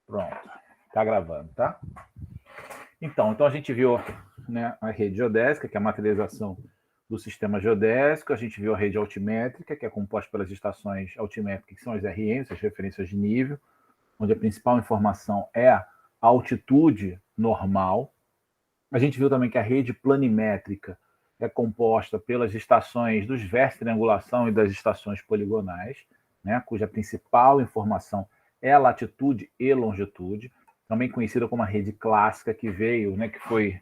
Pronto. Está gravando, tá? Então a gente viu, né, a rede geodésica, que é a materialização do sistema geodésico. A gente viu a rede altimétrica, que é composta pelas estações altimétricas, que são as RNs, as referências de nível, onde a principal informação é a altitude normal. A gente viu também que a rede planimétrica é composta pelas estações dos vértices de triangulação e das estações poligonais, né, cuja principal informação é a latitude e longitude, também conhecida como a rede clássica, que veio, né, que foi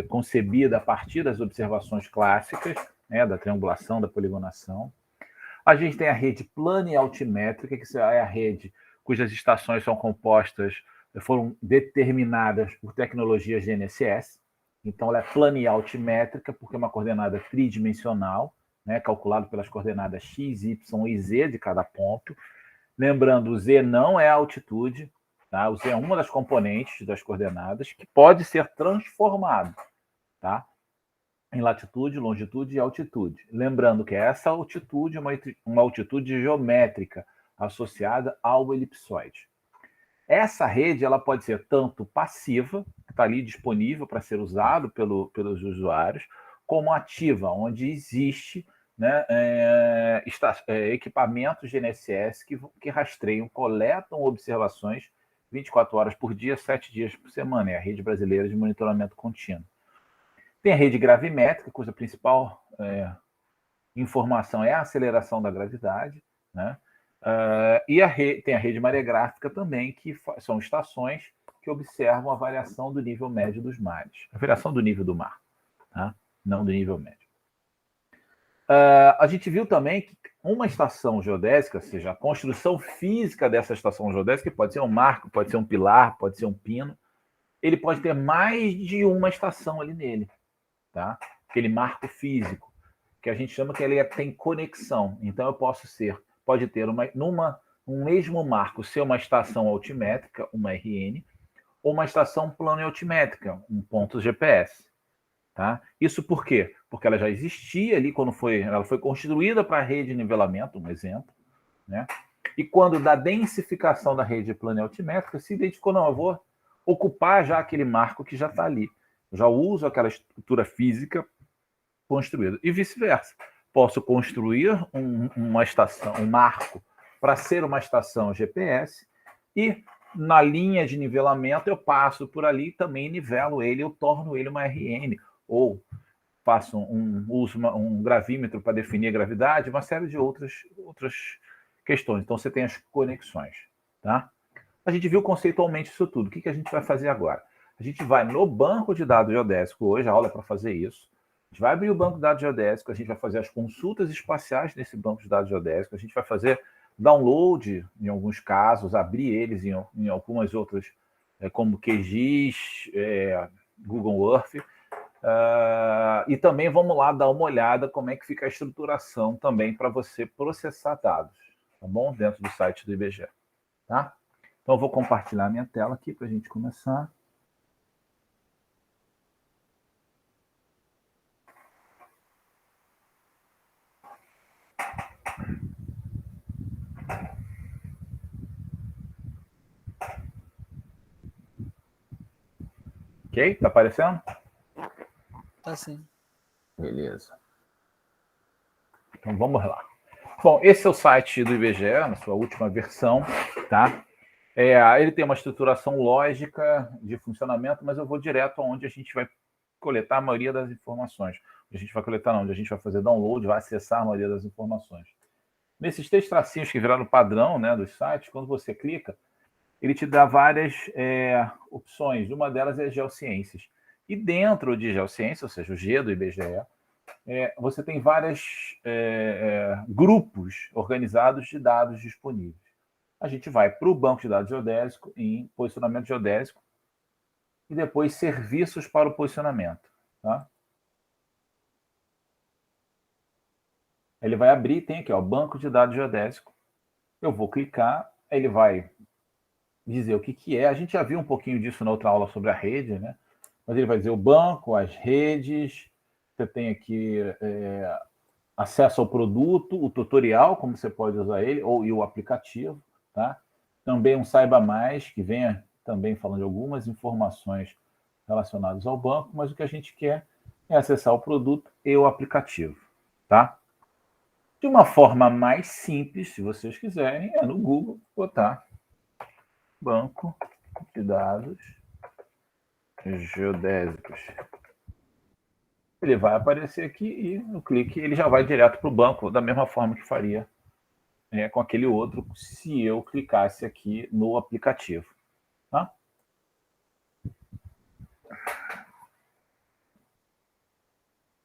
concebida a partir das observações clássicas, né, da triangulação, da poligonação. A gente tem a rede planialtimétrica, que é a rede cujas estações são compostas, foram determinadas por tecnologia GNSS. Então, ela é planialtimétrica, porque é uma coordenada tridimensional, né, calculada pelas coordenadas x, y e z de cada ponto. Lembrando, o z não é a altitude, tá? O z é uma das componentes das coordenadas que pode ser transformado, tá? Em latitude, longitude e altitude. Lembrando que essa altitude é uma altitude geométrica associada ao elipsoide. Essa rede ela pode ser tanto passiva, que está ali disponível para ser usado pelos usuários, como ativa, onde existe, né, equipamentos GNSS que rastreiam, coletam observações 24 horas por dia, 7 dias por semana. É a Rede Brasileira de Monitoramento Contínuo. Tem a rede gravimétrica, cuja principal informação é a aceleração da gravidade, né? E tem a rede maregráfica também, que são estações que observam a variação do nível médio dos mares, a variação do nível do mar, tá? Não do nível médio. A gente viu também que uma estação geodésica, ou seja, a construção física dessa estação geodésica, que pode ser um marco, pode ser um pilar, pode ser um pino, ele pode ter mais de uma estação ali nele, tá? Aquele marco físico, que a gente chama que ele tem conexão. Então, eu pode ter um mesmo marco ser uma estação altimétrica, uma RN, ou uma estação plano-altimétrica, um ponto GPS. Tá? Isso por quê? Porque ela já existia ali quando ela foi construída para a rede de nivelamento, um exemplo, né? E quando da densificação da rede plano-altimétrica, se identificou, não, eu vou ocupar já aquele marco que já está ali. Eu já uso aquela estrutura física construída. E vice-versa. Posso construir uma estação, um marco, para ser uma estação GPS, e na linha de nivelamento eu passo por ali, também nivelo ele, eu torno ele uma RN, ou faço uso um gravímetro para definir a gravidade, uma série de outras questões. Então você tem as conexões. Tá? A gente viu conceitualmente isso tudo. O que a gente vai fazer agora? A gente vai no banco de dados geodésico hoje, a aula é para fazer isso. A gente vai abrir o banco de dados geodésico, a gente vai fazer as consultas espaciais nesse banco de dados geodésico, a gente vai fazer download, em alguns casos, abrir eles em algumas outras, como QGIS, Google Earth. E também vamos lá dar uma olhada como é que fica a estruturação também para você processar dados, tá bom? Dentro do site do IBGE, tá? Então, eu vou compartilhar minha tela aqui para a gente começar. Ok? Tá aparecendo? Tá sim. Beleza. Então, vamos lá. Bom, esse é o site do IBGE, na sua última versão, tá? Ele tem uma estruturação lógica de funcionamento, mas eu vou direto aonde a gente vai coletar a maioria das informações. A gente vai coletar onde a gente vai fazer download, vai acessar a maioria das informações. Nesses 3 tracinhos que viraram padrão, né, dos sites, quando você clica, ele te dá várias opções. Uma delas é geociências. E dentro de geociências, ou seja, o G do IBGE, você tem vários grupos organizados de dados disponíveis. A gente vai para o banco de dados geodésico, em posicionamento geodésico, e depois serviços para o posicionamento. Tá? Ele vai abrir, tem aqui, ó, banco de dados geodésico. Eu vou clicar, ele vai dizer o que é. A gente já viu um pouquinho disso na outra aula sobre a rede, né? Mas ele vai dizer o banco, as redes, você tem aqui acesso ao produto, o tutorial, como você pode usar ele, e o aplicativo, tá? Também um Saiba Mais, que venha também falando de algumas informações relacionadas ao banco, mas o que a gente quer é acessar o produto e o aplicativo, tá? De uma forma mais simples, se vocês quiserem, é no Google botar banco de dados geodésicos. Ele vai aparecer aqui e no clique ele já vai direto para o banco, da mesma forma que faria com aquele outro, se eu clicasse aqui no aplicativo. Tá?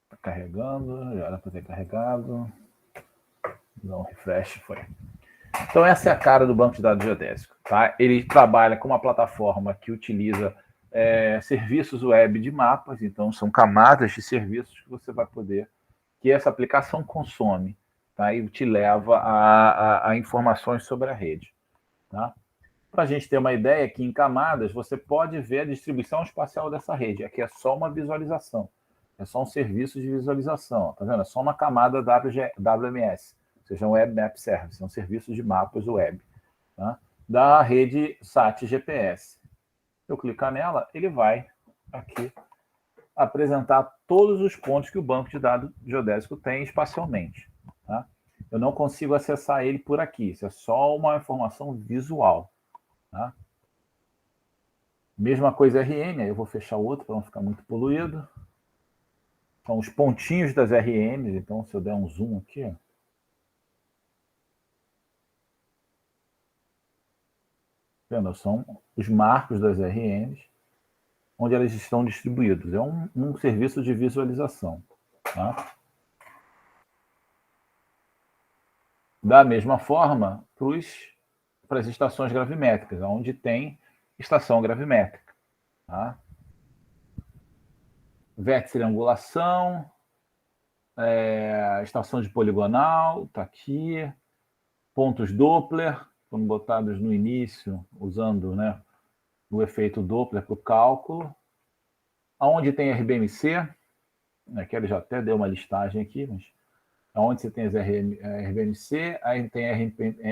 Tá carregando, já era para ter carregado. Dá um refresh, foi. Então essa é a cara do banco de dados geodésico. Tá? Ele trabalha com uma plataforma que utiliza serviços web de mapas, então são camadas de serviços que você vai poder, que essa aplicação consome, tá? E te leva a informações sobre a rede. Tá? Para a gente ter uma ideia, aqui em camadas você pode ver a distribuição espacial dessa rede. Aqui é só uma visualização, é só um serviço de visualização, tá vendo? É só uma camada WMS, ou seja, um Web Map Service, são serviços de mapas web, tá? Da rede SAT GPS. Se eu clicar nela, ele vai aqui apresentar todos os pontos que o banco de dados geodésico tem espacialmente. Tá? Eu não consigo acessar ele por aqui, isso é só uma informação visual. Tá? Mesma coisa RN, aí eu vou fechar o outro para não ficar muito poluído. São os pontinhos das RNs, então se eu der um zoom aqui, ó, vendo? São os marcos das RNs, onde elas estão distribuídas. É um serviço de visualização. Tá? Da mesma forma, para as estações gravimétricas, onde tem estação gravimétrica. Tá? Vértice de angulação, estação de poligonal, está aqui. Pontos Doppler, foram botados no início, usando, né, o efeito Doppler para o cálculo. Onde tem RBMC, né, que ele já até deu uma listagem aqui, mas onde você tem as RBMC, aí tem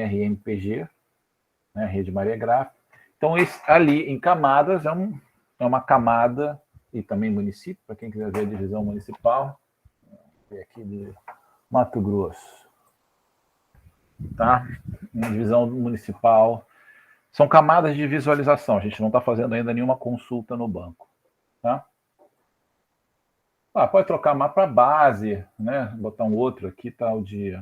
RMPG, né, Rede Maria Gráfica. Então, ali em camadas é uma camada, e também município, para quem quiser ver a divisão municipal, aqui de Mato Grosso. Tá? Uma divisão municipal. São camadas de visualização, a gente não está fazendo ainda nenhuma consulta no banco. Tá? Pode trocar mapa base, né? Botar um outro aqui, tá o de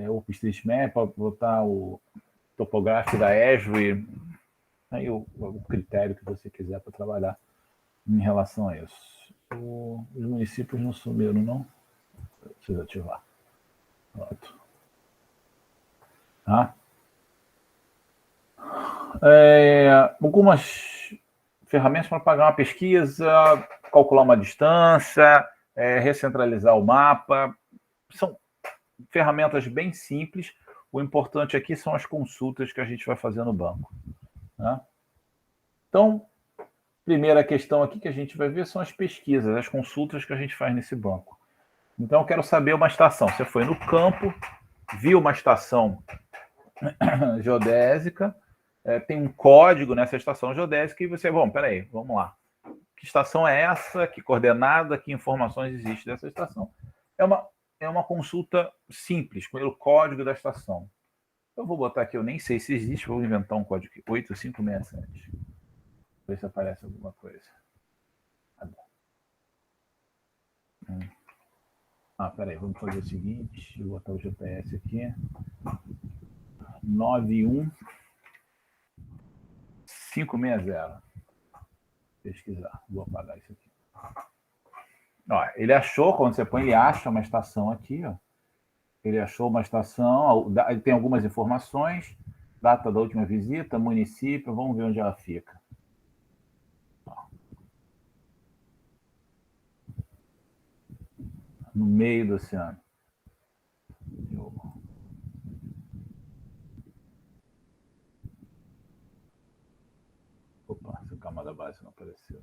OpenStreetMap, botar o topográfico da Esri, aí o critério que você quiser para trabalhar em relação a isso. Os municípios não sumiram, não? Precisa ativar. Pronto. Tá? Algumas ferramentas para pagar uma pesquisa, calcular uma distância, recentralizar o mapa. São ferramentas bem simples. O importante aqui são as consultas que a gente vai fazer no banco. Tá? Então, primeira questão aqui que a gente vai ver são as pesquisas, as consultas que a gente faz nesse banco. Então, eu quero saber uma estação. Você foi no campo, viu uma estação geodésica, tem um código nessa estação geodésica e você, peraí, vamos lá. Que estação é essa? Que coordenada? Que informações existem dessa estação? É uma consulta simples, pelo código da estação. Eu vou botar aqui, eu nem sei se existe, vou inventar um código aqui, 8567. Ver se aparece alguma coisa. Peraí, vamos fazer o seguinte, vou botar o GPS aqui. 91560. Pesquisar, vou apagar isso aqui. Ele achou, quando você põe, ele acha uma estação aqui, ó. Ele achou uma estação, ele tem algumas informações, data da última visita, município, vamos ver onde ela fica. No meio do oceano. Opa, essa camada base não apareceu.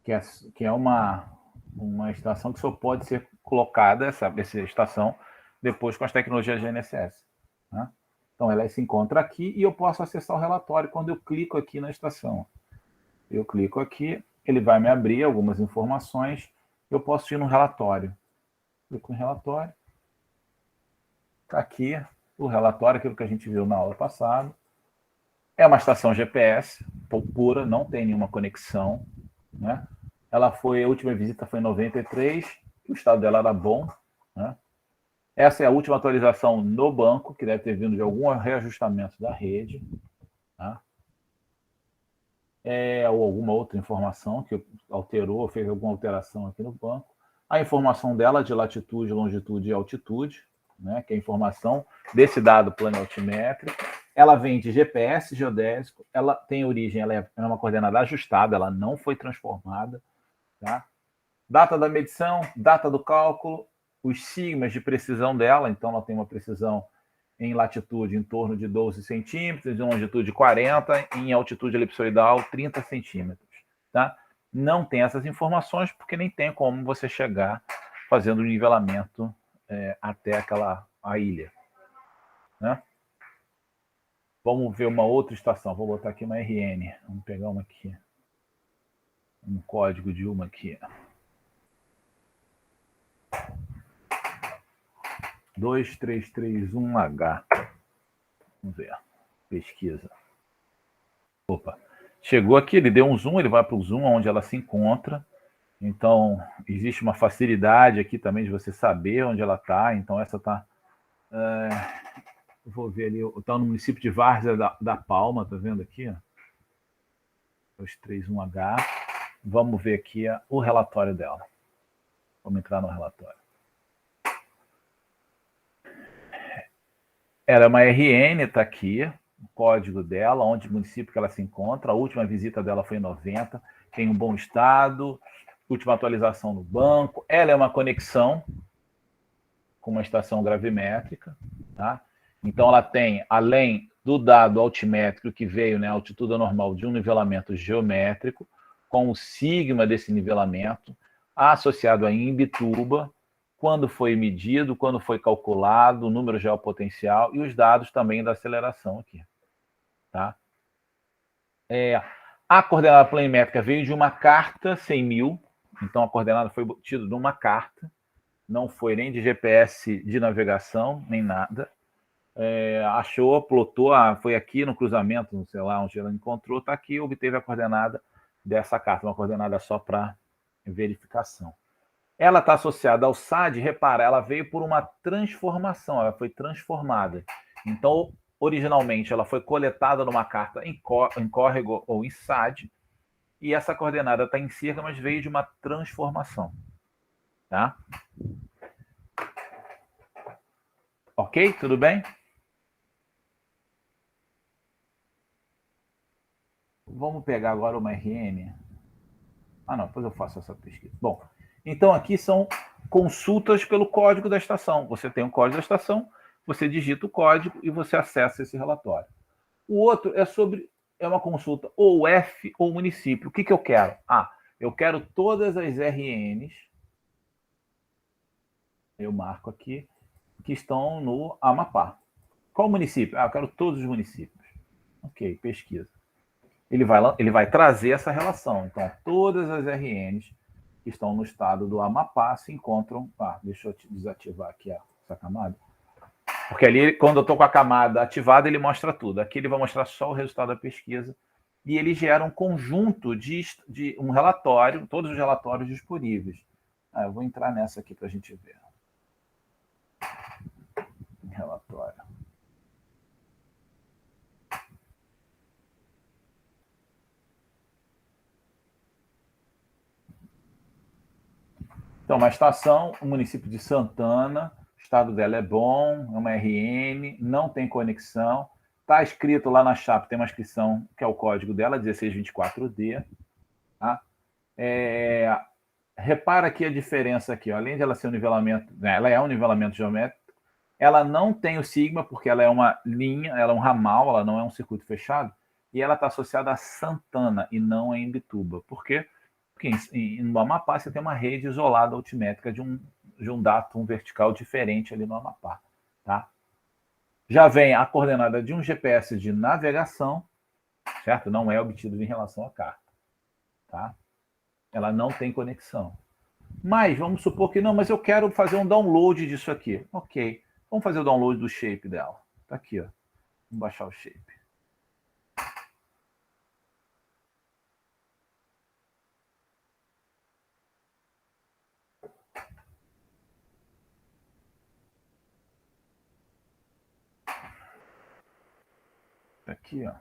Que é uma estação que só pode ser colocada, essa estação, depois com as tecnologias GNSS. Né? Então, ela se encontra aqui e eu posso acessar o relatório quando eu clico aqui na estação. Eu clico aqui, ele vai me abrir algumas informações, eu posso ir no relatório. Clico em relatório. Está aqui o relatório, aquilo que a gente viu na aula passada. É uma estação GPS pura, não tem nenhuma conexão. Né? A última visita foi em 93, o estado dela era bom. Né? Essa é a última atualização no banco, que deve ter vindo de algum reajustamento da rede. Tá? Ou alguma outra informação que alterou, fez alguma alteração aqui no banco. A informação dela de latitude, longitude e altitude, né, que é a informação desse dado plano altimétrico. Ela vem de GPS geodésico, ela tem origem, ela é uma coordenada ajustada, ela não foi transformada. Tá? Data da medição, data do cálculo, os sigmas de precisão dela, então ela tem uma precisão em latitude em torno de 12 centímetros, em longitude 40, em altitude elipsoidal 30 centímetros. Tá? Não tem essas informações porque nem tem como você chegar fazendo o nivelamento até a ilha. Né? Vamos ver uma outra estação. Vou botar aqui uma RN. Vamos pegar uma aqui. Um código de uma aqui. 2331H. Vamos ver. Pesquisa. Opa. Chegou aqui, ele deu um zoom, ele vai para o zoom onde ela se encontra. Então, existe uma facilidade aqui também de você saber onde ela está. Então, essa está... vou ver ali, está no município de Várzea da Palma, está vendo aqui? 231H. Vamos ver aqui o relatório dela. Vamos entrar no relatório. Ela é uma RN, está aqui, o código dela, onde o município que ela se encontra. A última visita dela foi em 90, tem um bom estado, última atualização no banco. Ela é uma conexão com uma estação gravimétrica. Tá? Então, ela tem, além do dado altimétrico que veio, né, altitude anormal de um nivelamento geométrico, com o sigma desse nivelamento, associado a Imbituba, quando foi medido, quando foi calculado, o número geopotencial e os dados também da aceleração aqui. Tá? A coordenada planimétrica veio de uma carta 100.000, então a coordenada foi obtida de uma carta, não foi nem de GPS de navegação, nem nada. Achou, plotou, foi aqui no cruzamento, não sei lá onde ela encontrou, está aqui, obteve a coordenada dessa carta, uma coordenada só para verificação. Ela está associada ao SAD, repara, ela veio por uma transformação, ela foi transformada. Então, originalmente, ela foi coletada numa carta em córrego ou em SAD, e essa coordenada está em cerca, mas veio de uma transformação. Tá? Ok? Tudo bem? Vamos pegar agora uma RN. Não, depois eu faço essa pesquisa. Bom, então aqui são consultas pelo código da estação. Você tem o código da estação, você digita o código e você acessa esse relatório. O outro é uma consulta ou F ou município. O que eu quero? Eu quero todas as RNs, eu marco aqui, que estão no Amapá. Qual município? Eu quero todos os municípios. Ok, pesquisa. Ele vai trazer essa relação. Então, todas as RNs que estão no estado do Amapá se encontram... deixa eu desativar aqui essa camada. Porque ali, quando eu estou com a camada ativada, ele mostra tudo. Aqui ele vai mostrar só o resultado da pesquisa. E ele gera um conjunto de um relatório, todos os relatórios disponíveis. Eu vou entrar nessa aqui para a gente ver. Relatório. Então, uma estação, o município de Santana, o estado dela é bom, é uma RN, não tem conexão. Está escrito lá na chapa, tem uma inscrição, que é o código dela, 1624D. Tá? Repara aqui a diferença aqui, ó. Além de ela ser um nivelamento, ela é um nivelamento geométrico, ela não tem o sigma, porque ela é uma linha, ela é um ramal, ela não é um circuito fechado, e ela está associada a Santana e não a Imbituba. Por quê? Porque no Amapá você tem uma rede isolada altimétrica de um datum vertical diferente ali no Amapá. Tá? Já vem a coordenada de um GPS de navegação, certo? Não é obtido em relação à carta, tá? Ela não tem conexão. Mas vamos supor que não, mas eu quero fazer um download disso aqui. Ok, vamos fazer o download do shape dela. Tá aqui, ó. Vamos baixar o shape. Tá aqui, ó.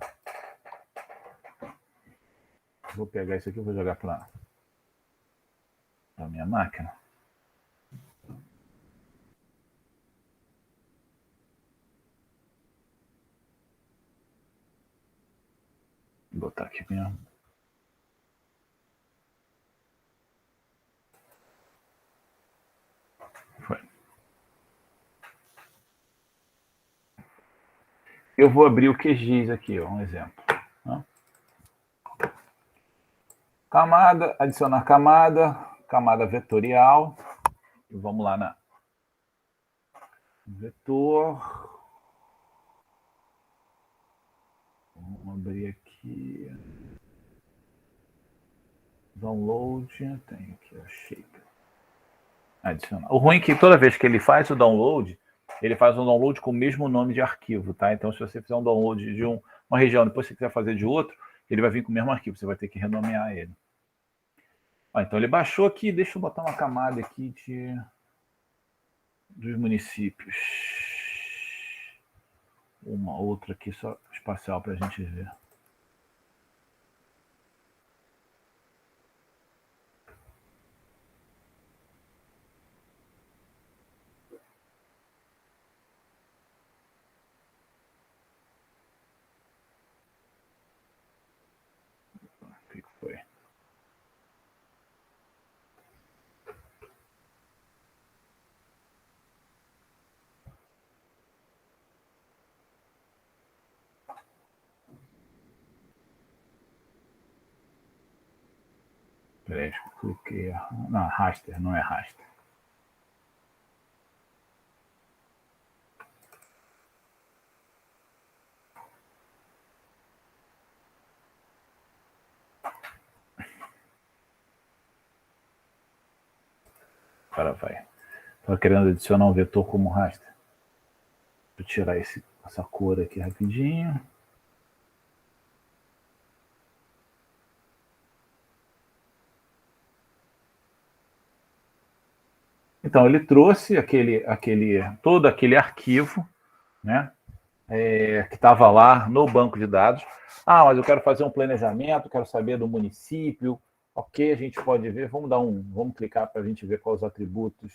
Vou pegar isso aqui e vou jogar para a minha máquina. Vou botar aqui mesmo. Foi. Eu vou abrir o QGIS aqui, ó, um exemplo. Tá? Camada, adicionar camada vetorial. E vamos lá na vetor. Vamos abrir aqui. Download. Tem aqui o shape. Adicionar. O ruim é que toda vez que ele faz o download, ele faz um download com o mesmo nome de arquivo, tá? Então, se você fizer um download de uma região, depois você quiser fazer de outro, ele vai vir com o mesmo arquivo, você vai ter que renomear ele. Ó, então, ele baixou aqui, deixa eu botar uma camada aqui dos municípios. Uma outra aqui, só espacial para a gente ver. O que foi? Peraí, cliquei. Não, raster, não é raster. Agora vai. Estava querendo adicionar um vetor como raster. Vou tirar essa cor aqui rapidinho. Então, ele trouxe todo aquele arquivo, né, que estava lá no banco de dados. Ah, mas eu quero fazer um planejamento, quero saber do município. Ok, a gente pode ver. Vamos clicar para a gente ver quais os atributos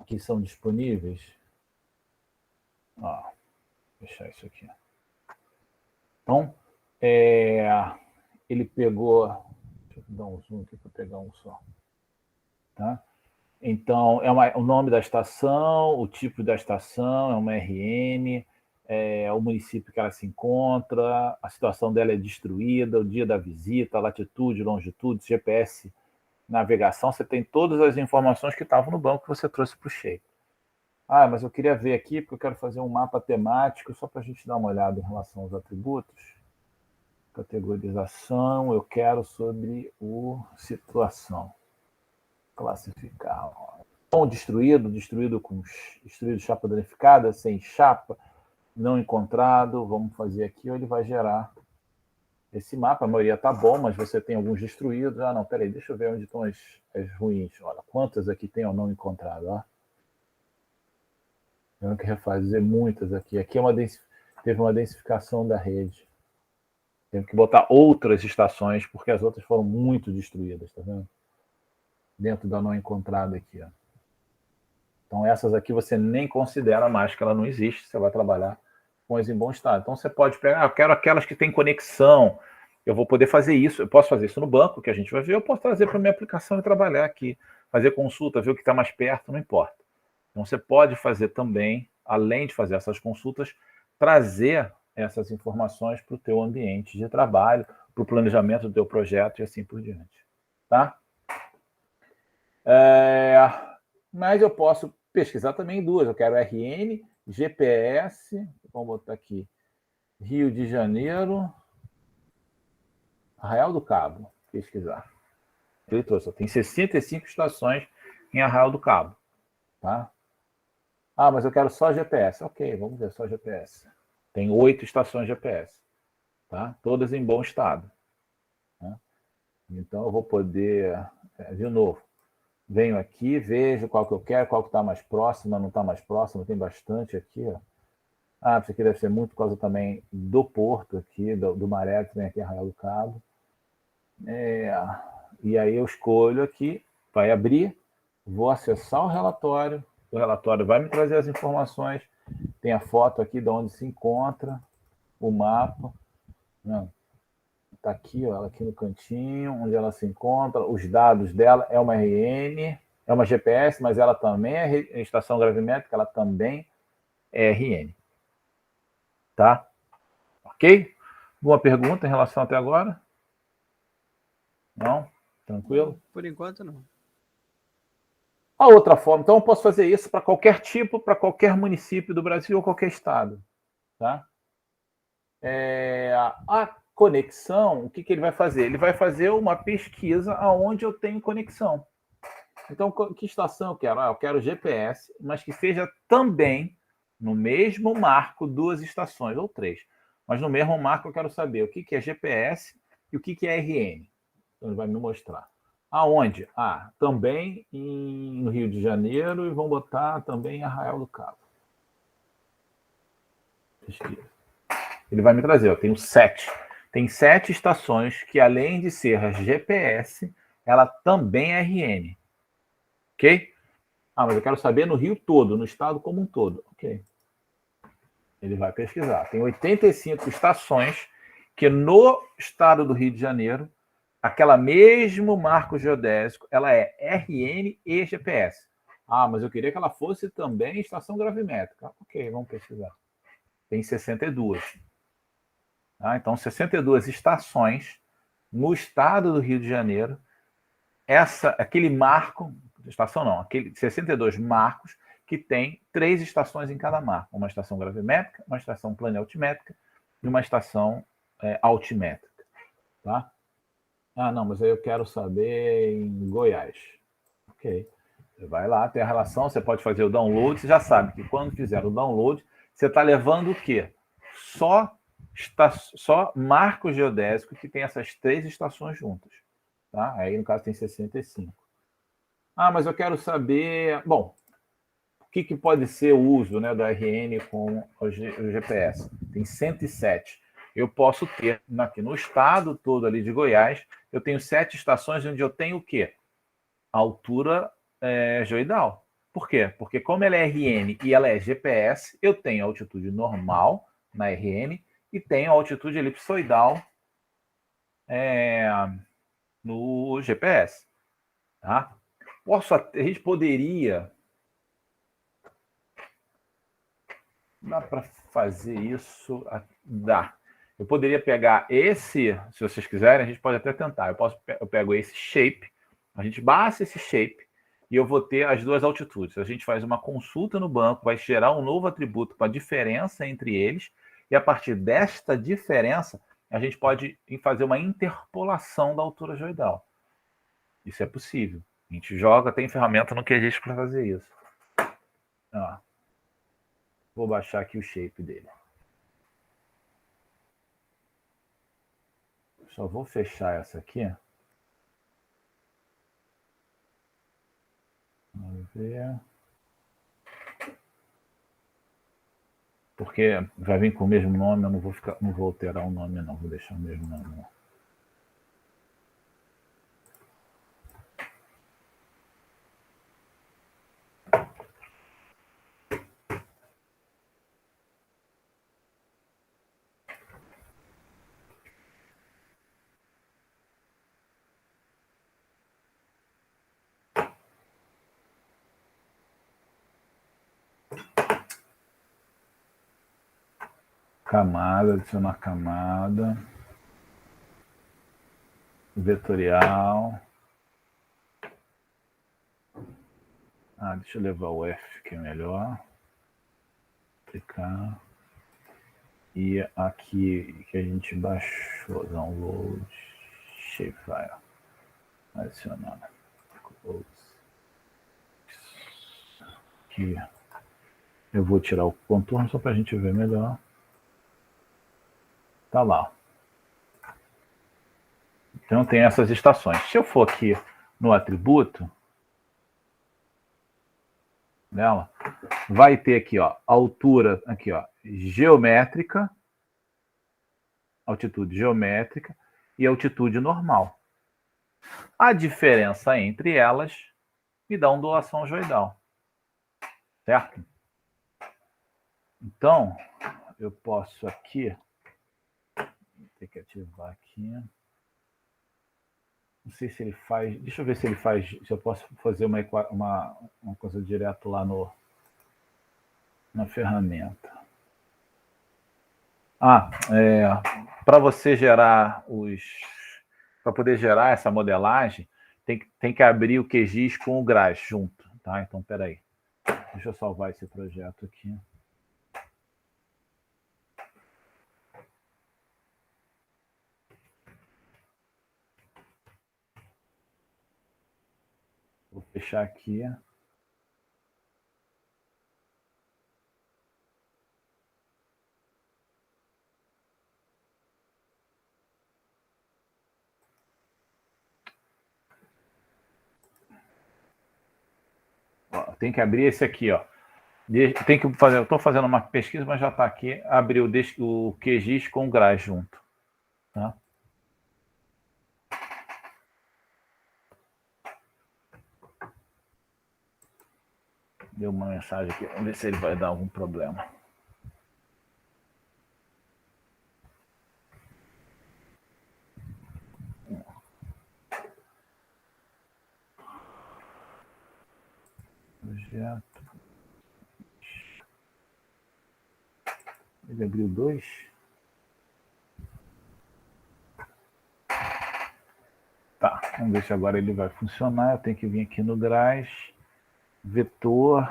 que são disponíveis. Ó, fechar isso aqui. Então, ele pegou. Deixa eu dar um zoom aqui para pegar um só. Tá? Então, o nome da estação, o tipo da estação, é uma RN, o município que ela se encontra, a situação dela é destruída, o dia da visita, latitude, longitude, GPS, navegação. Você tem todas as informações que estavam no banco que você trouxe para o Shape. Ah, mas eu queria ver aqui, porque eu quero fazer um mapa temático, só para a gente dar uma olhada em relação aos atributos. Categorização, eu quero sobre o situação. Classificar. Bom, destruído chapa danificada, sem chapa, não encontrado. Vamos fazer aqui, ou ele vai gerar esse mapa. A maioria está bom, mas você tem alguns destruídos. Ah, não, peraí, deixa eu ver onde estão as ruins. Olha, quantas aqui tem ou não encontrado, ó. Tenho que refazer muitas aqui. Aqui teve uma densificação da rede. Teve que botar outras estações, porque as outras foram muito destruídas, tá vendo? Dentro da não encontrada aqui, ó. Então, essas aqui você nem considera mais que ela não existe, você vai trabalhar com as em bom estado. Então, você pode pegar, eu quero aquelas que têm conexão, eu vou poder fazer isso, eu posso fazer isso no banco, que a gente vai ver, eu posso trazer para a minha aplicação e trabalhar aqui, fazer consulta, ver o que está mais perto, não importa. Então, você pode fazer também, além de fazer essas consultas, trazer essas informações para o teu ambiente de trabalho, para o planejamento do teu projeto e assim por diante. Tá? Mas eu posso pesquisar também em duas. Eu quero RN, GPS, vamos botar aqui, Rio de Janeiro, Arraial do Cabo, pesquisar. Ele trouxe, tem 65 estações em Arraial do Cabo. Tá? Ah, mas eu quero só GPS. Ok, vamos ver só GPS. Tem 8 estações GPS. Tá? Todas em bom estado. Tá? Então eu vou poder, de novo, venho aqui, vejo qual que eu quero, qual que está mais próximo, não está mais próximo, tem bastante aqui. Ó. Ah, isso aqui deve ser muito por causa também do porto aqui, do Maré, que vem aqui Arraial do Cabo. E aí eu escolho aqui, vai abrir, vou acessar o relatório vai me trazer as informações, tem a foto aqui de onde se encontra, o mapa, está aqui, ó, ela aqui no cantinho, onde ela se encontra, os dados dela é uma RN, é uma GPS, mas ela também é estação gravimétrica, ela também é RN. Tá? Ok? Boa pergunta em relação até agora? Não? Tranquilo? Por enquanto, não. A outra forma, então eu posso fazer isso para qualquer tipo, para qualquer município do Brasil ou qualquer estado. Tá? A conexão, o que ele vai fazer? Ele vai fazer uma pesquisa aonde eu tenho conexão. Então, que estação eu quero? Eu quero GPS, mas que seja também no mesmo marco 2 estações, ou 3. Mas no mesmo marco eu quero saber o que é GPS e o que é RN. Então ele vai me mostrar. Aonde? Também no Rio de Janeiro e vão botar também em Arraial do Cabo. Pesquisa. Ele vai me trazer, tenho 7. Tem 7 estações que, além de ser GPS, ela também é RN. Ok? Mas eu quero saber no Rio todo, no estado como um todo. Ok. Ele vai pesquisar. Tem 85 estações que no estado do Rio de Janeiro, aquela mesmo marco geodésico, ela é RN e GPS. Mas eu queria que ela fosse também estação gravimétrica. Ok, vamos pesquisar. Tem 62. Então, 62 estações no estado do Rio de Janeiro. Aquele marco, estação não, aquele 62 marcos que tem 3 estações em cada marco. Uma estação gravimétrica, uma estação planaltimétrica e uma estação altimétrica. Tá? Não, mas aí eu quero saber em Goiás. Ok. Você vai lá, tem a relação, você pode fazer o download, você já sabe que quando fizer o download, você está levando o quê? Só marco geodésico que tem essas 3 estações juntas. Tá? Aí, no caso, tem 65. Mas eu quero saber... Bom, o que pode ser o uso, né, do RN com o GPS? Tem 107. Eu posso ter, aqui no estado todo ali de Goiás, eu tenho 7 estações onde eu tenho o quê? Altura geoidal. Por quê? Porque como ela é RN e ela é GPS, eu tenho altitude normal na RN e tenho altitude elipsoidal no GPS. Tá? A gente poderia... Dá para fazer isso? Dá. Eu poderia pegar esse, se vocês quiserem, a gente pode até tentar. Eu pego esse shape, a gente baixa esse shape e eu vou ter as 2 altitudes. A gente faz uma consulta no banco, vai gerar um novo atributo com a diferença entre eles e a partir desta diferença a gente pode fazer uma interpolação da altura geoidal. Isso é possível. A gente joga, tem ferramenta no QGIS para fazer isso. Vou baixar aqui o shape dele. Só vou fechar essa aqui. Vamos ver. Porque vai vir com o mesmo nome, eu não vou alterar o nome, não. Vou deixar o mesmo nome. Não. Camada, adicionar camada. Vetorial. Deixa eu levar o F, que é melhor. Clicar. E aqui que a gente baixou, download, shapefile, adicionar. Aqui. Eu vou tirar o contorno só para a gente ver melhor. Tá lá. Então tem essas estações. Se eu for aqui no atributo dela, vai ter aqui, ó, altura, aqui, ó, geométrica, altitude geométrica e altitude normal. A diferença entre elas me dá ondulação geoidal. Certo? Então, eu posso aqui, ter que ativar aqui. Não sei se ele faz. Deixa eu ver se ele faz. Se eu posso fazer uma coisa direto lá na ferramenta. Para você gerar para poder gerar essa modelagem, tem que abrir o QGIS com o GRAS junto, tá? Então, peraí. Deixa eu salvar esse projeto aqui. Vou fechar aqui. Tem que abrir esse aqui, ó. Tem que fazer. Eu estou fazendo uma pesquisa, mas já está aqui. Abrir o QGIS com o GRAS junto, tá? Deu uma mensagem aqui. Vamos ver se ele vai dar algum problema. Projeto. Ele abriu 2. Tá, vamos ver se agora ele vai funcionar. Eu tenho que vir aqui no GRAS. Vetor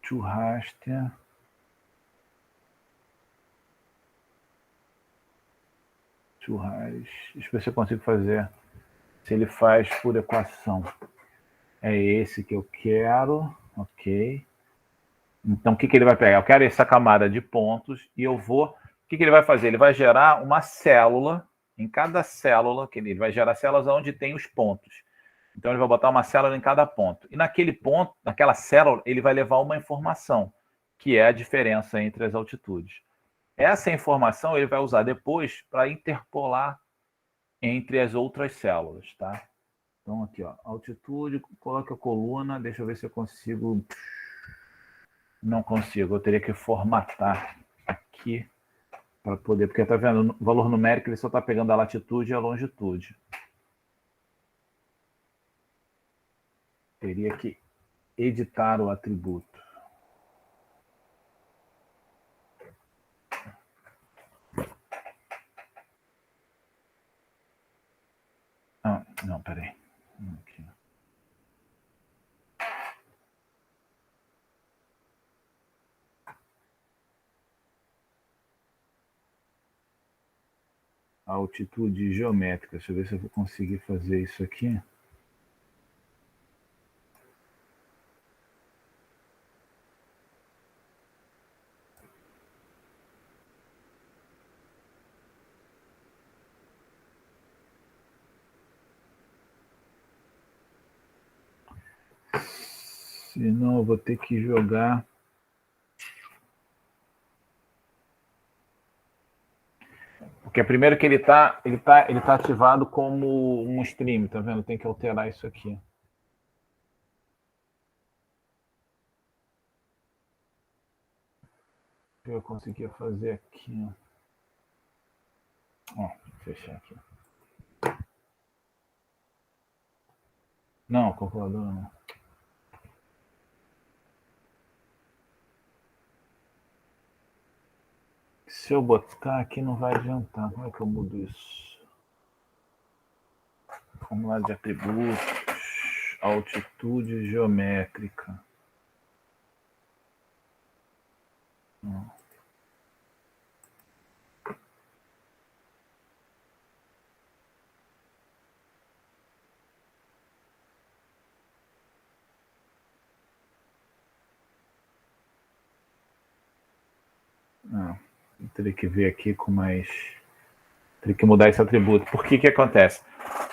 to raster. Deixa eu ver se eu consigo fazer. Se ele faz por equação. É esse que eu quero. Ok. Então, o que ele vai pegar? Eu quero essa camada de pontos e eu vou... O que ele vai fazer? Ele vai gerar uma célula. Em cada célula, que ele vai gerar células onde tem os pontos. Então, ele vai botar uma célula em cada ponto. E naquele ponto, naquela célula, ele vai levar uma informação, que é a diferença entre as altitudes. Essa informação ele vai usar depois para interpolar entre as outras células, tá? Então, aqui, ó, altitude, coloca a coluna, deixa eu ver se eu consigo... Não consigo, eu teria que formatar aqui para poder, porque tá vendo, o valor numérico ele só está pegando a latitude e a longitude. Teria que editar o atributo. Não, peraí. Aqui. A altitude geométrica. Deixa eu ver se eu vou conseguir fazer isso aqui. Senão eu vou ter que jogar... Porque primeiro que ele tá ativado como um stream, tá vendo? Tem que alterar isso aqui. O que eu conseguia fazer aqui? Ó, vou fechar aqui. Não, calculadora não. Se eu botar aqui não vai adiantar. Como é que eu mudo isso? Formulário de atributos. altitude geométrica. Não, teria que ver aqui com mais... Teria que mudar esse atributo. Por que acontece?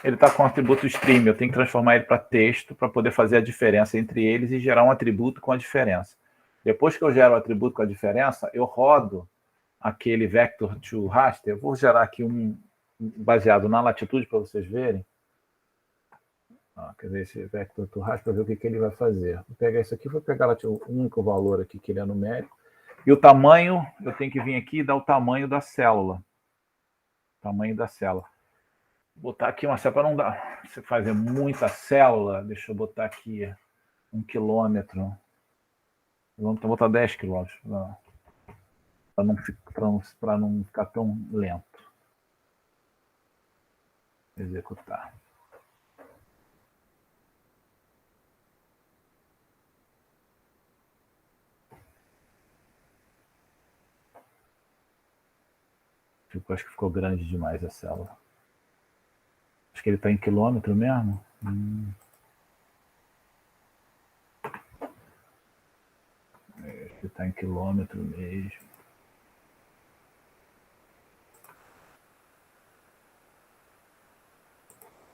Ele está com o atributo stream, eu tenho que transformar ele para texto para poder fazer a diferença entre eles e gerar um atributo com a diferença. Depois que eu gero o atributo com a diferença, eu rodo aquele vector to raster. Eu vou gerar aqui um baseado na latitude para vocês verem. Quer dizer, esse vector to raster para ver o que ele vai fazer. Vou pegar isso aqui, vou pegar o único valor aqui que ele é numérico. E o tamanho, eu tenho que vir aqui e dar o tamanho da célula. Tamanho da célula. Vou botar aqui uma célula para não dar. Você fazer muita célula, deixa eu botar aqui 1 quilômetro. Vamos botar 10 quilômetros. Para não ficar tão lento. Executar. Acho que ficou grande demais a célula. Acho que ele está em quilômetro mesmo. Acho que está em quilômetro mesmo.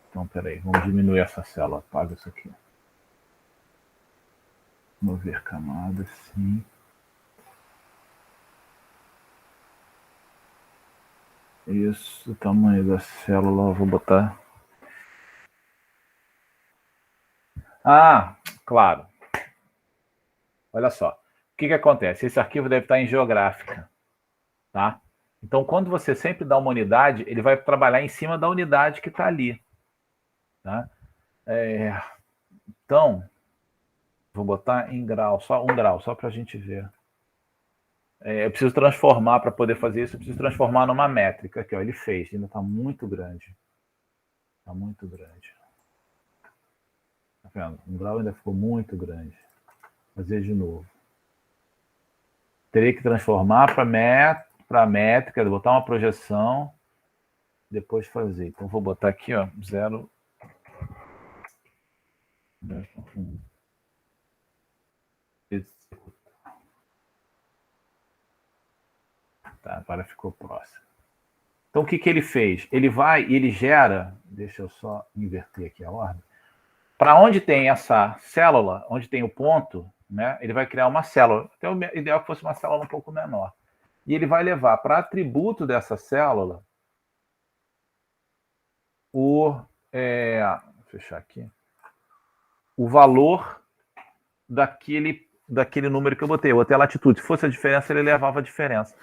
Então, peraí, vamos diminuir essa célula. Apaga isso aqui. Mover camada, sim. Isso, o tamanho da célula, eu vou botar. Claro. Olha só. O que acontece? Esse arquivo deve estar em geográfica. Tá? Então, quando você sempre dá uma unidade, ele vai trabalhar em cima da unidade que está ali. Tá? Então, vou botar em grau, só 1 grau, só para a gente ver. Eu preciso transformar, para poder fazer isso, eu preciso transformar numa métrica. Aqui, ó, ele fez, ainda está muito grande. Está muito grande. Tá vendo? 1 grau ainda ficou muito grande. Vou fazer de novo. Teria que transformar para métrica, botar uma projeção, depois fazer. Então, vou botar aqui, ó, 0. Tá, agora ficou próximo. Então, o que ele fez? Ele gera, deixa eu só inverter aqui a ordem. Para onde tem essa célula, onde tem o ponto, né, ele vai criar uma célula. Então, o ideal é que fosse uma célula um pouco menor. E ele vai levar para atributo dessa célula vou fechar aqui, o valor daquele número que eu botei. Eu botei a latitude. Se fosse a diferença, ele levava a diferença.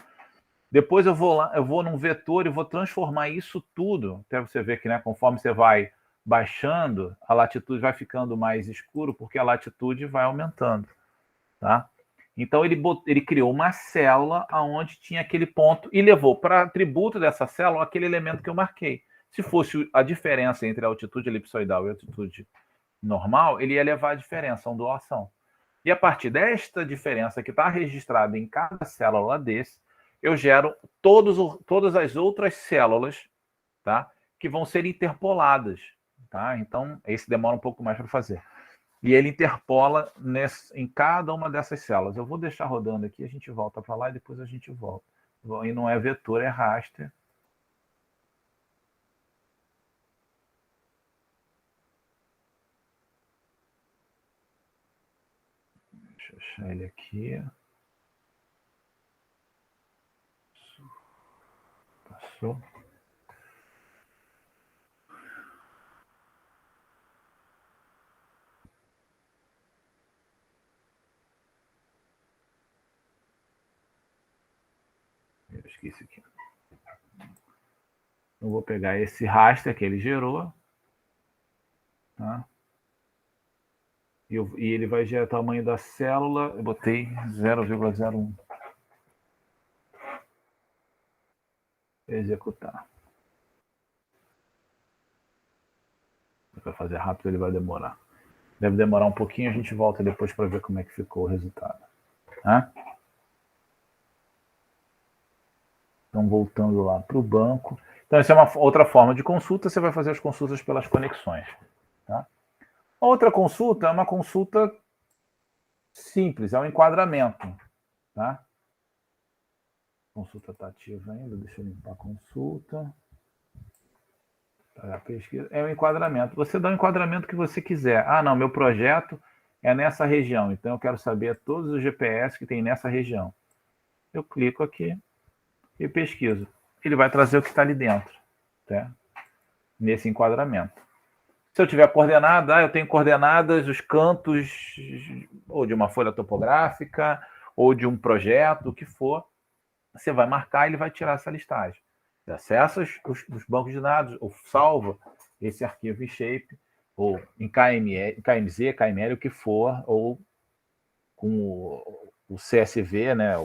Depois eu vou num vetor e vou transformar isso tudo. Até você ver que, né, conforme você vai baixando, a latitude vai ficando mais escuro, porque a latitude vai aumentando. Tá? Então ele criou uma célula onde tinha aquele ponto e levou para atributo dessa célula aquele elemento que eu marquei. Se fosse a diferença entre a altitude elipsoidal e a altitude normal, ele ia levar a diferença, a ondulação. E a partir desta diferença que está registrada em cada célula desse, eu gero todas as outras células, tá, que vão ser interpoladas. Tá? Então, esse demora um pouco mais para fazer. E ele interpola em cada uma dessas células. Eu vou deixar rodando aqui, a gente volta para lá e depois a gente volta. E não é vetor, é raster. Deixa eu achar ele aqui. Passou. Eu esqueci aqui. Eu vou pegar esse raster que ele gerou. Tá? E ele vai gerar o tamanho da célula. Eu botei 0,01. Executar. Para fazer rápido, ele vai demorar. Deve demorar um pouquinho, a gente volta depois para ver como é que ficou o resultado. Tá? Então, voltando lá para o banco. Então, essa é uma outra forma de consulta, você vai fazer as consultas pelas conexões. Tá? A outra consulta é uma consulta simples, é um enquadramento. Tá? A consulta está ativa ainda, deixa eu limpar a consulta. A pesquisa é um enquadramento. Você dá o enquadramento que você quiser. Ah, não, meu projeto é nessa região, então eu quero saber todos os GPS que tem nessa região. Eu clico aqui e pesquiso. Ele vai trazer o que está ali dentro, tá? Nesse enquadramento. Se eu tiver coordenada, eu tenho coordenadas, os cantos, ou de uma folha topográfica, ou de um projeto, o que for. Você vai marcar e ele vai tirar essa listagem. Você acessa os bancos de dados, ou salva esse arquivo em shape, ou em KML, KMZ, KML, o que for, ou com o CSV, né,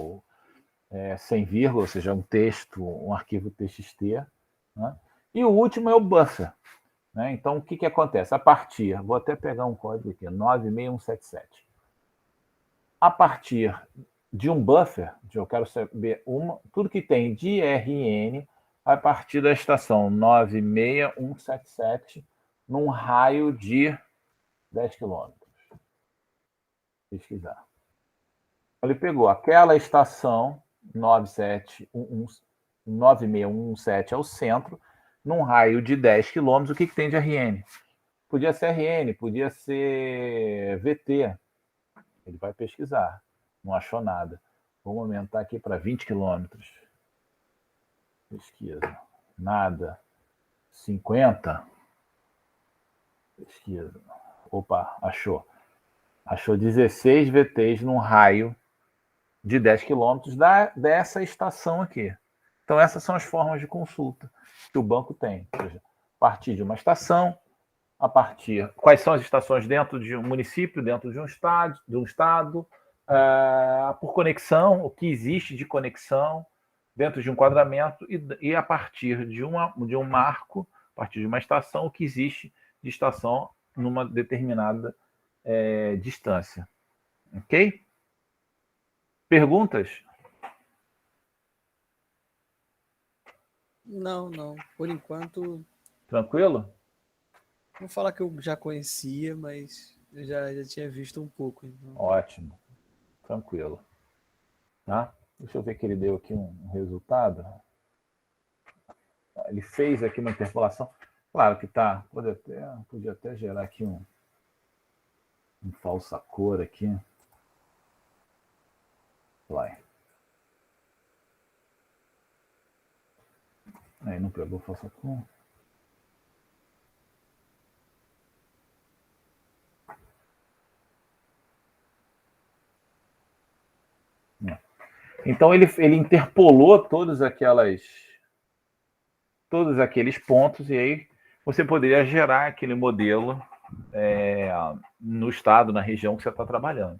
sem vírgula, ou seja, um texto, um arquivo TXT. Né? E o último é o buffer. Né? Então, o que acontece? A partir, vou até pegar um código aqui, 96177. A partir de um buffer, eu quero saber tudo que tem de RN a partir da estação 96177, num raio de 10 km. Pesquisar. Ele pegou aquela estação 96117 é o centro, num raio de 10 km, o que tem de RN? Podia ser RN, podia ser VT. Ele vai pesquisar. Não achou nada. Vamos aumentar aqui para 20 quilômetros. Pesquisa. Nada. 50. Pesquisa. Opa, achou. Achou 16 VTs num raio de 10 quilômetros dessa estação aqui. Então, essas são as formas de consulta que o banco tem. Ou seja, a partir de uma estação, a partir... Quais são as estações dentro de um município, dentro de um estado, por conexão, o que existe de conexão dentro de um quadramento e a partir de um marco, a partir de uma estação, o que existe de estação numa determinada distância. Ok? Perguntas? Não. Por enquanto, Tranquilo? não falar que eu já conhecia, mas eu já tinha visto um pouco. Então. Ótimo. Tranquilo. Tá? Deixa eu ver que ele deu aqui um resultado. Ele fez aqui uma interpolação. Claro que tá. Podia até gerar aqui um falsa cor aqui. Vai. Aí não pegou falsa cor. Então ele interpolou todos aqueles pontos e aí você poderia gerar aquele modelo no estado, na região que você está trabalhando,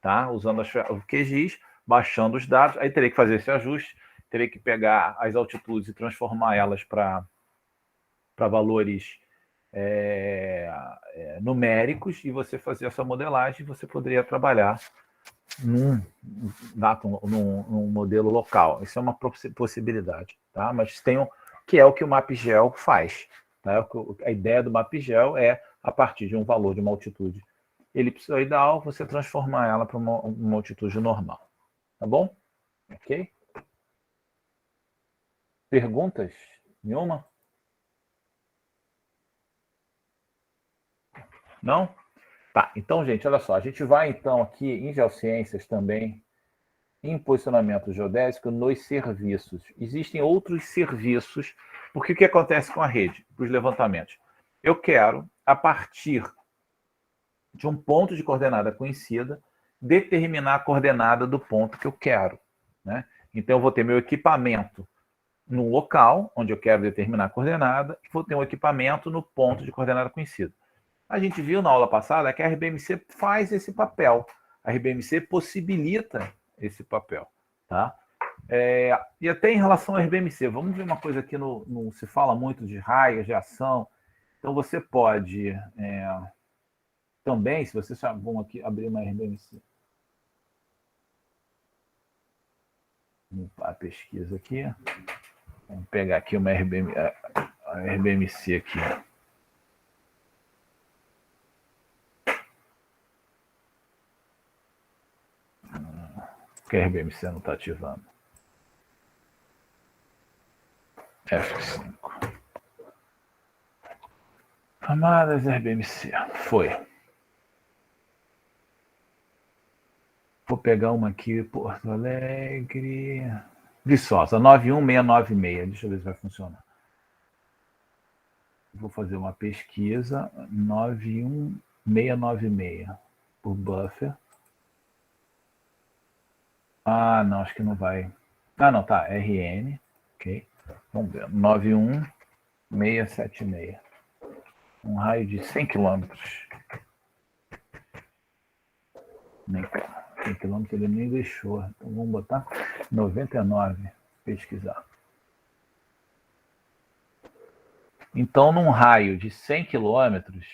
tá? Usando o QGIS, baixando os dados, aí teria que fazer esse ajuste, teria que pegar as altitudes e transformar elas para valores numéricos e você fazer essa modelagem, você poderia trabalhar num modelo local. Isso é uma possibilidade, tá? Mas que é o que o MapGel faz. Tá? A ideia do MapGel é, a partir de um valor de uma altitude elipsoidal, você transformar ela para uma altitude normal. Tá bom? Ok? Perguntas? Nenhuma? Não? Tá, então, gente, olha só. A gente vai, então, aqui em Geociências também, em posicionamento geodésico, nos serviços. Existem outros serviços, porque o que acontece com a rede, para os levantamentos? Eu quero, a partir de um ponto de coordenada conhecida, determinar a coordenada do ponto que eu quero. Né? Então, eu vou ter meu equipamento no local, onde eu quero determinar a coordenada, e vou ter um equipamento no ponto de coordenada conhecida. A gente viu na aula passada que a RBMC faz esse papel. A RBMC possibilita esse papel. Tá? E até em relação à RBMC, vamos ver uma coisa aqui, no se fala muito de raios, de ação. Então, você pode Também, se vocês vão aqui abrir uma RBMC. Vamos limpar a pesquisa aqui. Vamos pegar aqui uma a RBMC aqui. Porque a RBMC não está ativando. F5. Amadas RBMC. Foi. Vou pegar uma aqui, Porto Alegre. Viçosa, 91696. Deixa eu ver se vai funcionar. Vou fazer uma pesquisa. 91696. Por buffer. Ah, não, acho que não vai. Ah, não, tá. RN. Ok. Vamos ver. 91676. Um raio de 100 quilômetros. Nem 100 quilômetros ele nem deixou. Então vamos botar 99. Pesquisar. Então, num raio de 100 quilômetros.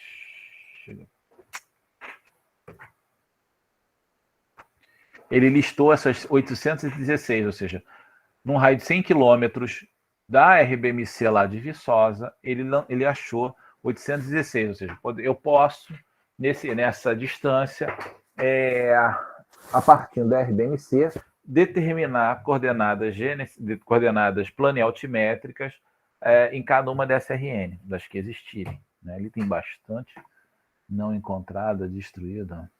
Ele listou essas 816, ou seja, num raio de 100 quilômetros da RBMC lá de Viçosa, ele achou 816, ou seja, eu posso, nessa distância, a partir da RBMC, determinar coordenadas planialtimétricas em cada uma dessas RN, das que existirem. Né? Ele tem bastante não encontrada, destruída.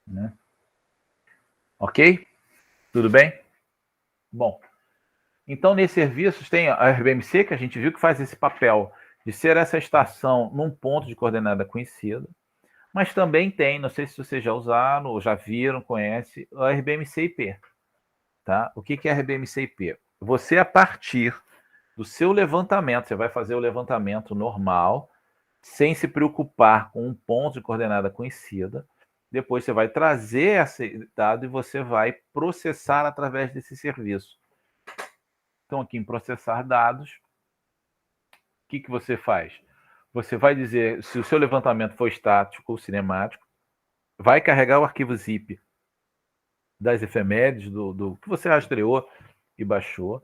Né? Ok? Tudo bem? Bom, então nesses serviços tem a RBMC, que a gente viu que faz esse papel de ser essa estação num ponto de coordenada conhecida, mas também tem, não sei se vocês já usaram, ou já viram, conhecem, a RBMC-IP. Tá? O que é a RBMC-IP? Você, a partir do seu levantamento, você vai fazer o levantamento normal, sem se preocupar com um ponto de coordenada conhecida. Depois você vai trazer esse dado e você vai processar através desse serviço. Então, aqui em processar dados, o que você faz? Você vai dizer se o seu levantamento for estático ou cinemático, vai carregar o arquivo zip das efemérides, do que você rastreou e baixou.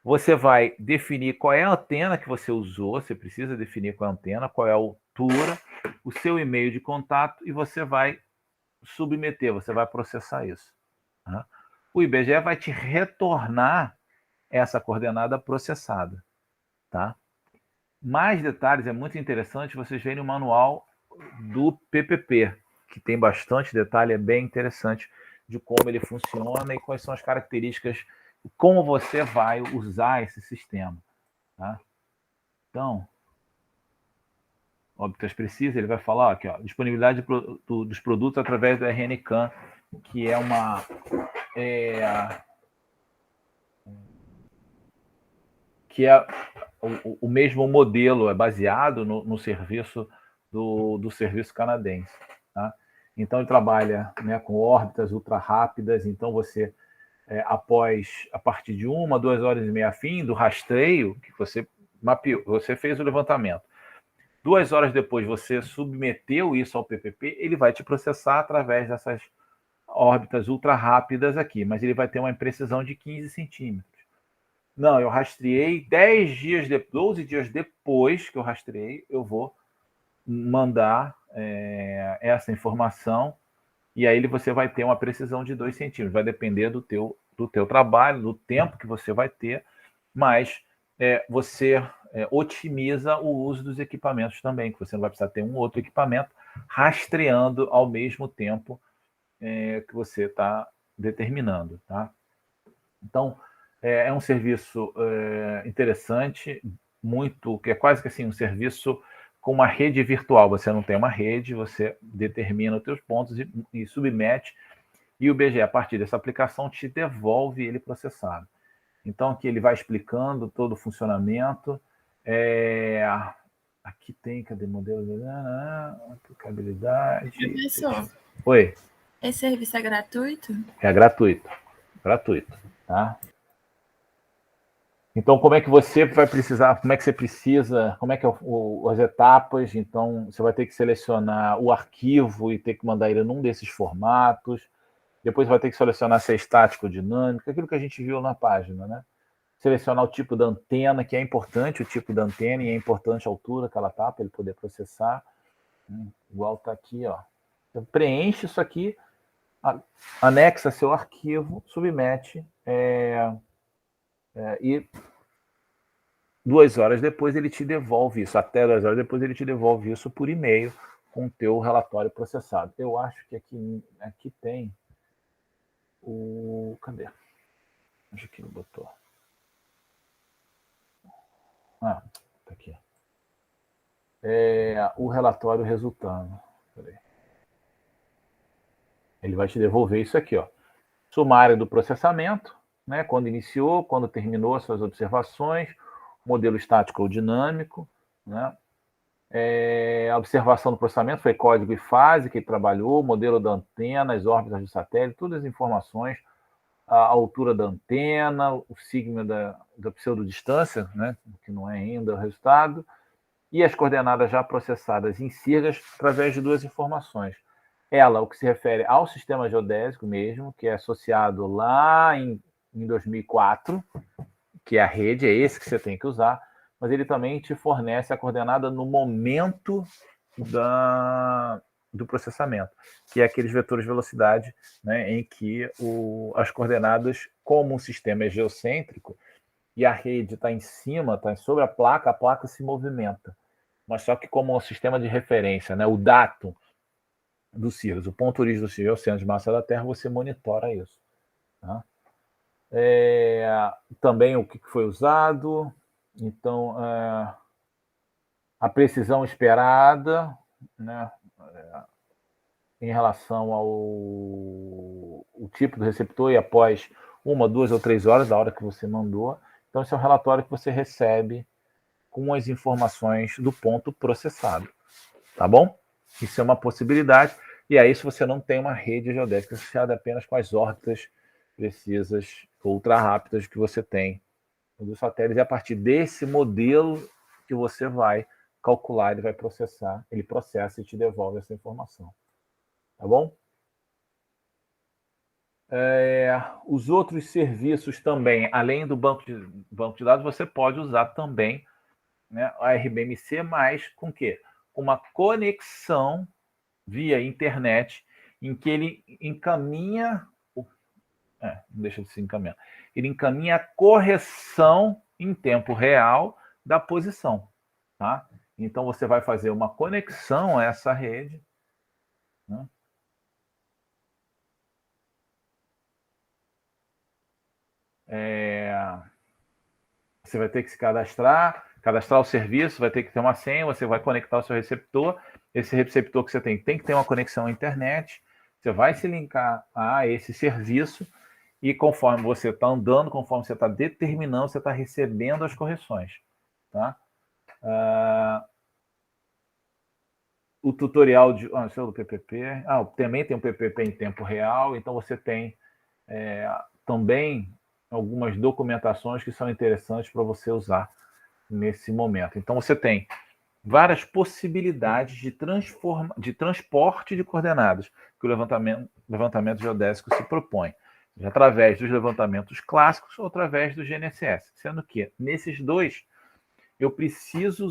Você vai definir qual é a antena que você usou, você precisa definir qual é a antena, qual é a altura, o seu e-mail de contato e você vai submeter, você vai processar isso. Tá? O IBGE vai te retornar essa coordenada processada. Tá? Mais detalhes, é muito interessante vocês verem o manual do PPP, que tem bastante detalhe, é bem interessante de como ele funciona e quais são as características, como você vai usar esse sistema. Tá? Então, óbitas precisa, ele vai falar aqui, ó, disponibilidade dos produtos através do RNCAN, que é uma que é o mesmo modelo, é baseado no serviço do serviço canadense. Tá? Então, ele trabalha, né, com órbitas ultra rápidas, então você, a partir de 1, 2 horas e meia a fim do rastreio, que você mapeou, você fez o levantamento. 2 horas depois você submeteu isso ao PPP, ele vai te processar através dessas órbitas ultra rápidas aqui, mas ele vai ter uma imprecisão de 15 centímetros. Não, eu rastreei 12 dias depois que eu rastreei, eu vou mandar essa informação e aí você vai ter uma precisão de 2 centímetros. Vai depender do teu trabalho, do tempo que você vai ter, mas você otimiza o uso dos equipamentos também, que você não vai precisar ter um outro equipamento rastreando ao mesmo tempo que você está determinando. Tá? Então, é um serviço interessante, que é quase que assim, um serviço com uma rede virtual. Você não tem uma rede, você determina os seus pontos e submete, e o BGE, a partir dessa aplicação, te devolve ele processado. Então, aqui ele vai explicando todo o funcionamento. Aqui tem, cadê modelo? Aplicabilidade. Professor. Oi. Esse serviço é gratuito? É gratuito. Gratuito. Tá? Então, como é que você vai precisar, como é que você precisa, como é que é as etapas? Então, você vai ter que selecionar o arquivo e ter que mandar ele num desses formatos. Depois vai ter que selecionar se é estático ou dinâmico, aquilo que a gente viu na página, né? Selecionar o tipo da antena, que é importante o tipo da antena e é importante a altura que ela está para ele poder processar. Igual está aqui, ó. Então, preenche isso aqui, anexa seu arquivo, submete e 2 horas depois ele te devolve isso. Até 2 horas depois ele te devolve isso por e-mail com o teu relatório processado. Eu acho que aqui tem o... Cadê? Acho que ele botou. Ah, tá aqui. O relatório resultando. Peraí. Ele vai te devolver isso aqui, ó. Sumário do processamento, né? Quando iniciou, quando terminou as suas observações, modelo estático ou dinâmico, né? A observação do processamento foi código e fase que ele trabalhou, modelo da antena, as órbitas do satélite, todas as informações, a altura da antena, o sigma da pseudodistância, né? Que não é ainda o resultado, e as coordenadas já processadas em sigas através de duas informações. Ela, o que se refere ao sistema geodésico mesmo, que é associado lá em 2004, que é a rede, é esse que você tem que usar, mas ele também te fornece a coordenada no momento do processamento, que é aqueles vetores de velocidade, né, em que as coordenadas, como o sistema é geocêntrico, e a rede está em cima, está sobre a placa se movimenta. Mas só que como um sistema de referência, né, o datum do Sirius, o ponto origem do Sirius é o centro de massa da Terra, você monitora isso. Tá? Também o que foi usado, então a precisão esperada, né, em relação ao tipo do receptor e após 1, 2 ou 3 horas da hora que você mandou. Então, esse é um relatório que você recebe com as informações do ponto processado. Tá bom? Isso é uma possibilidade. E aí, se você não tem uma rede geodésica associada apenas com as órbitas precisas, ultra rápidas que você tem dos satélites, e a partir desse modelo que você vai calcular, ele vai processar, ele processa e te devolve essa informação. Tá bom? Os outros serviços também, além do banco de dados, você pode usar também, né, a RBMC, mas com o quê? Com uma conexão via internet em que ele encaminha, não deixa de se encaminhar, ele encaminha a correção em tempo real da posição, tá? Então você vai fazer uma conexão a essa rede, né? Você vai ter que se cadastrar o serviço, vai ter que ter uma senha, você vai conectar o seu receptor. Esse receptor que você tem que ter uma conexão à internet. Você vai se linkar a esse serviço e conforme você está andando, conforme você está determinando, você está recebendo as correções. Tá? O tutorial esse é do PPP. Também tem um PPP em tempo real, então você tem também algumas documentações que são interessantes para você usar nesse momento. Então você tem várias possibilidades de transporte de coordenadas que o levantamento geodésico se propõe, através dos levantamentos clássicos ou através do GNSS, sendo que nesses dois eu preciso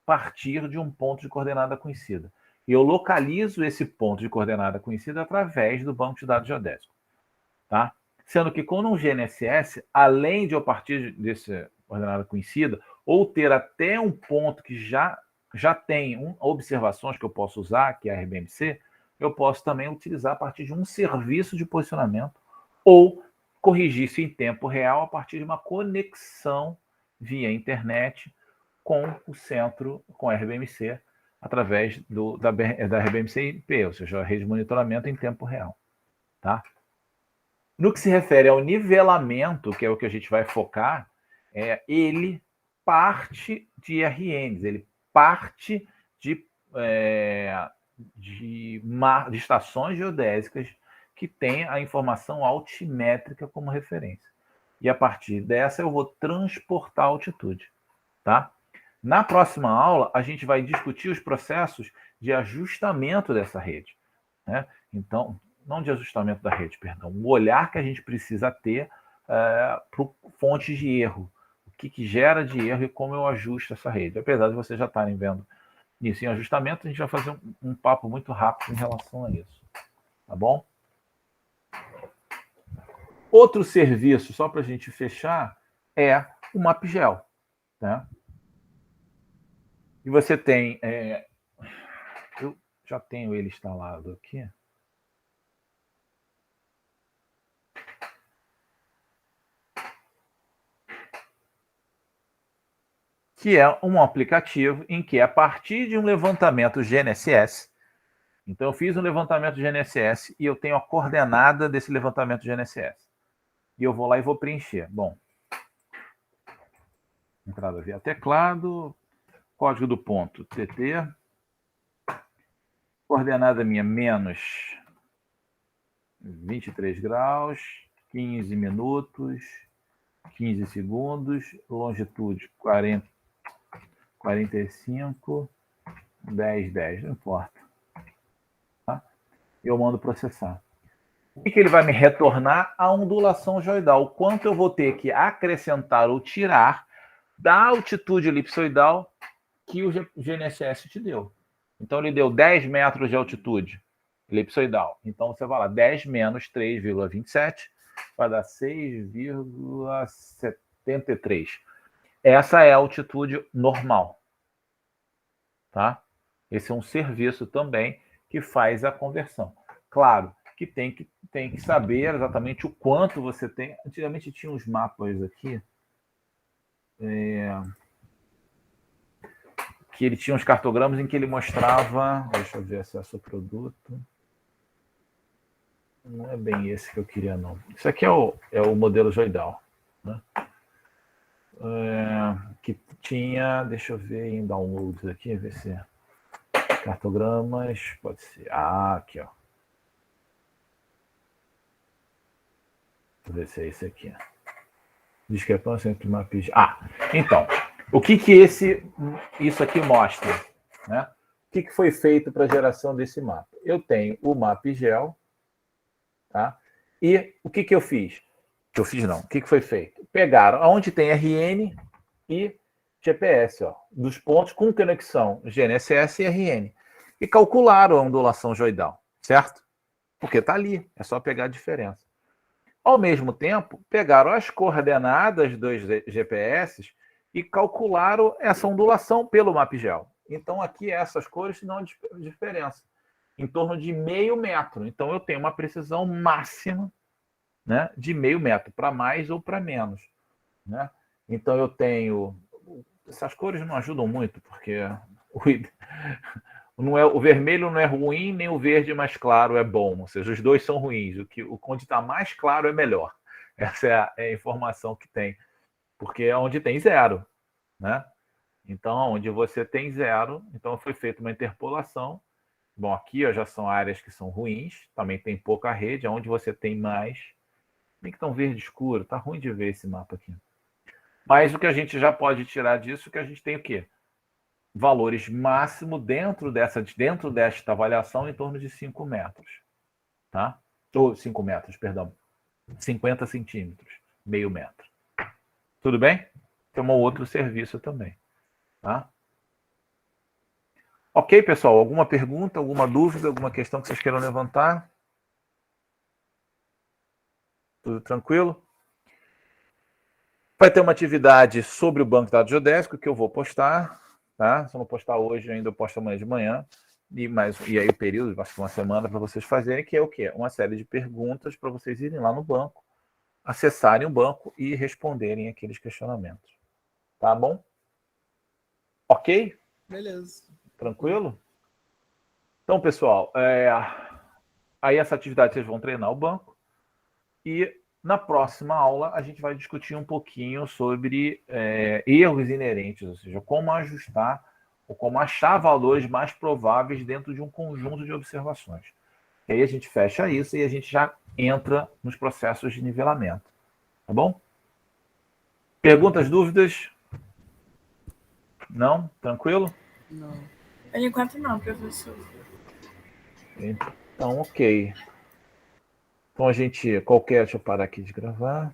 partir de um ponto de coordenada conhecida. E eu localizo esse ponto de coordenada conhecida através do banco de dados geodésico. Tá? Sendo que com um GNSS, além de eu partir dessa coordenada conhecida, ou ter até um ponto que já tem observações que eu posso usar, que é a RBMC, eu posso também utilizar a partir de um serviço de posicionamento ou corrigir isso em tempo real a partir de uma conexão via internet com o centro, com a RBMC, através da RBMC IP, ou seja, a rede de monitoramento em tempo real. Tá? No que se refere ao nivelamento, que é o que a gente vai focar, ele parte de RNs, ele parte de estações geodésicas que têm a informação altimétrica como referência. e a partir dessa eu vou transportar a altitude, tá? Na próxima aula, a gente vai discutir os processos de ajustamento dessa rede, né? Então, não de ajustamento da rede, perdão, o olhar que a gente precisa ter para fontes de erro, o que gera de erro e como eu ajusto essa rede. Apesar de vocês já estarem vendo isso em ajustamento, a gente vai fazer um papo muito rápido em relação a isso, tá bom? Outro serviço, só para a gente fechar, é o MapGel, né? E você tem... eu já tenho ele instalado aqui. Que é um aplicativo em que, a partir de um levantamento GNSS, então eu fiz um levantamento GNSS e eu tenho a coordenada desse levantamento GNSS. E eu vou lá e vou preencher. Bom, entrada via teclado, código do ponto TT, coordenada minha menos 23 graus, 15 minutos, 15 segundos, longitude 45, 10, não importa. Tá? Eu mando processar. O que ele vai me retornar? A ondulação geoidal. Quanto eu vou ter que acrescentar ou tirar da altitude elipsoidal que o GNSS te deu. Então, ele deu 10 metros de altitude elipsoidal. Então, você vai lá, 10 menos 3,27 vai dar 6,73. Essa é a altitude normal. Tá? Esse é um serviço também que faz a conversão. Claro que tem que saber exatamente o quanto você tem. Antigamente tinha uns mapas aqui, que ele tinha uns cartogramas em que ele mostrava... Deixa eu ver acesso ao produto. Não é bem esse que eu queria, não. Isso aqui é o modelo geoidal, né? Que tinha... Deixa eu ver em downloads aqui, ver se... Cartogramas, pode ser... aqui, ó. Vou ver se é esse aqui. Discrepância entre mapas... então... O que isso aqui mostra? Né? O que foi feito para a geração desse mapa? Eu tenho o MapGel, tá? E o que eu fiz? O que foi feito? Pegaram onde tem RN e GPS, ó, dos pontos com conexão GNSS e RN, e calcularam a ondulação geoidal, certo? Porque está ali, é só pegar a diferença. Ao mesmo tempo, pegaram as coordenadas dos GPS e calcularam essa ondulação pelo MapGel. Então, aqui essas cores não diferença. Em torno de 0,5 metro. Então, eu tenho uma precisão máxima, né, de 0,5 metro, para mais ou para menos. Né? Então, eu tenho... Essas cores não ajudam muito, porque o vermelho não é ruim, nem o verde mais claro é bom. Ou seja, os dois são ruins. Onde está mais claro é melhor. Essa é a informação que tem. Porque é onde tem zero, né? Então, onde você tem zero, então foi feita uma interpolação. Bom, aqui ó, já são áreas que são ruins, também tem pouca rede, onde você tem mais. Tem que estar um verde escuro, tá ruim de ver esse mapa aqui. Mas o que a gente já pode tirar disso é que a gente tem o quê? Valores máximo dentro desta avaliação em torno de 5 metros. Tá? Ou 5 metros, perdão. 50 centímetros, 0,5 metro. Tudo bem? Tem um outro serviço também. Tá? Ok, pessoal? Alguma pergunta, alguma dúvida, alguma questão que vocês queiram levantar? Tudo tranquilo? Vai ter uma atividade sobre o banco de dados geodésico que eu vou postar. Tá? Se eu não postar hoje, ainda eu posto amanhã de manhã. E aí o período, acho que uma semana para vocês fazerem, que é o quê? Uma série de perguntas para vocês irem lá no banco, acessarem o banco e responderem aqueles questionamentos. Tá bom? Ok? Beleza. Tranquilo? Então, pessoal, aí essa atividade vocês vão treinar o banco e na próxima aula a gente vai discutir um pouquinho sobre erros inerentes, ou seja, como ajustar ou como achar valores mais prováveis dentro de um conjunto de observações. E aí a gente fecha isso e a gente já entra nos processos de nivelamento. Tá bom? Perguntas, dúvidas? Não? Tranquilo? Não. Por enquanto não, professor. Então, ok. Então a gente. Deixa eu parar aqui de gravar.